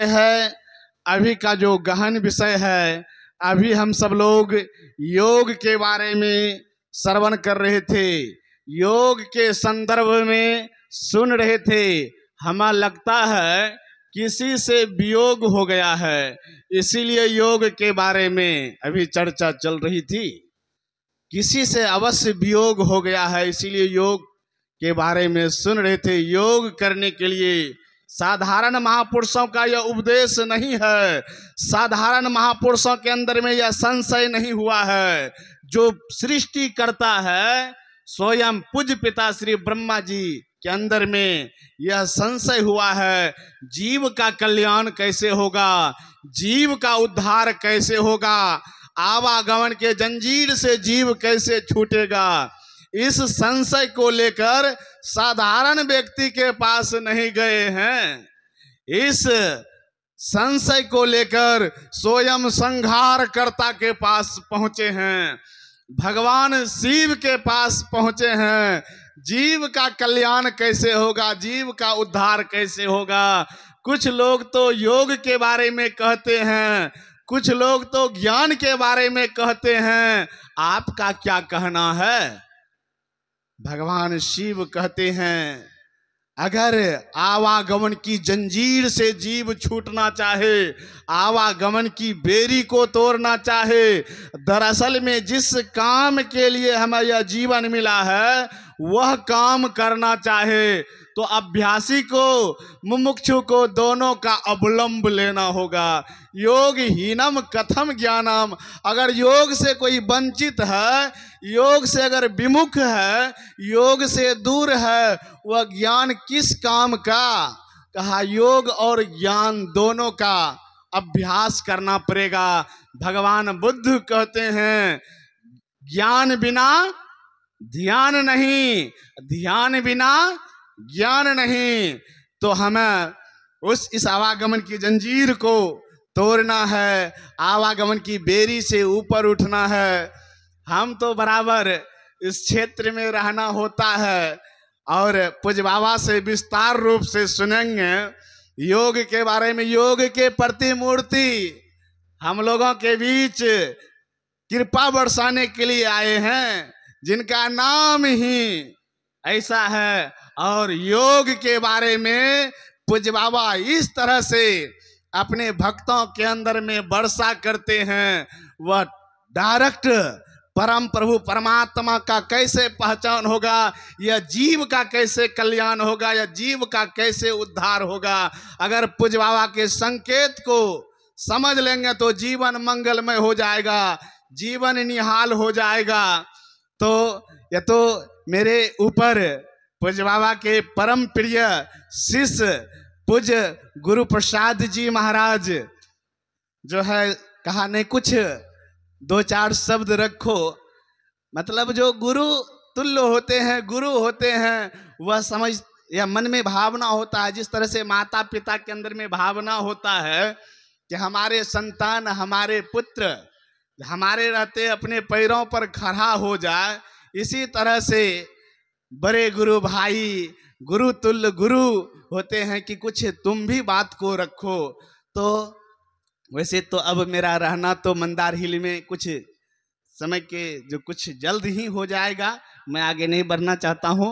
है अभी का जो गहन विषय है। अभी हम सब लोग योग के बारे में श्रवण कर रहे थे, योग के संदर्भ में सुन रहे थे। हमें लगता है किसी से वियोग हो गया है, इसीलिए योग के बारे में अभी चर्चा चल रही थी। किसी से अवश्य वियोग हो गया है, इसीलिए योग के बारे में सुन रहे थे। योग करने के लिए साधारण महापुरुषों का यह उपदेश नहीं है, साधारण महापुरुषों के अंदर में यह संशय नहीं हुआ है। जो सृष्टि करता है स्वयं पूज्य पिता श्री ब्रह्मा जी के अंदर में यह संशय हुआ है, जीव का कल्याण कैसे होगा, जीव का उद्धार कैसे होगा, आवागमन के जंजीर से जीव कैसे छूटेगा। इस संशय को लेकर साधारण व्यक्ति के पास नहीं गए हैं, इस संशय को लेकर स्वयं संहारकर्ता के पास पहुंचे हैं, भगवान शिव के पास पहुंचे हैं। जीव का कल्याण कैसे होगा, जीव का उद्धार कैसे होगा। कुछ लोग तो योग के बारे में कहते हैं, कुछ लोग तो ज्ञान के बारे में कहते हैं। आपका क्या कहना है? भगवान शिव कहते हैं अगर आवागमन की जंजीर से जीव छूटना चाहे, आवागमन की बेरी को तोड़ना चाहे, दरअसल में जिस काम के लिए हमें यह जीवन मिला है वह काम करना चाहे तो अभ्यासी को मुमुक्षु को दोनों का अवलंब लेना होगा। योग हीनम कथम ज्ञानम। अगर योग से कोई वंचित है, योग से अगर विमुख है, योग से दूर है, वह ज्ञान किस काम का? कहा योग और ज्ञान दोनों का अभ्यास करना पड़ेगा। भगवान बुद्ध कहते हैं ज्ञान बिना ध्यान नहीं, ध्यान बिना ज्ञान नहीं। तो हमें इस आवागमन की जंजीर को तोड़ना है, आवागमन की बेरी से ऊपर उठना है। हम तो बराबर इस क्षेत्र में रहना होता है और पूज्य बाबा से विस्तार रूप से सुनेंगे योग के बारे में। योग के प्रतिमूर्ति हम लोगों के बीच कृपा बरसाने के लिए आए हैं, जिनका नाम ही ऐसा है। और योग के बारे में पूज्य बाबा इस तरह से अपने भक्तों के अंदर में वर्षा करते हैं। वह डायरेक्ट परम प्रभु परमात्मा का कैसे पहचान होगा, यह जीव का कैसे कल्याण होगा, यह जीव का कैसे उद्धार होगा। अगर पूज्य बाबा के संकेत को समझ लेंगे तो जीवन मंगलमय हो जाएगा, जीवन निहाल हो जाएगा। तो यह तो मेरे ऊपर पूज्य बाबा के परम प्रिय शिष्य पूज्य गुरु प्रसाद जी महाराज जो है कहा नहीं कुछ दो चार शब्द रखो। मतलब जो गुरु तुल्य होते हैं, गुरु होते हैं, वह समझ या मन में भावना होता है। जिस तरह से माता पिता के अंदर में भावना होता है कि हमारे संतान, हमारे पुत्र हमारे रहते अपने पैरों पर खड़ा हो जाए, इसी तरह से बड़े गुरु भाई गुरु तुल्य गुरु होते हैं कि कुछ तुम भी बात को रखो। तो वैसे तो अब मेरा रहना तो मंदार हिल में कुछ समय के जो कुछ जल्द ही हो जाएगा, मैं आगे नहीं बढ़ना चाहता हूँ।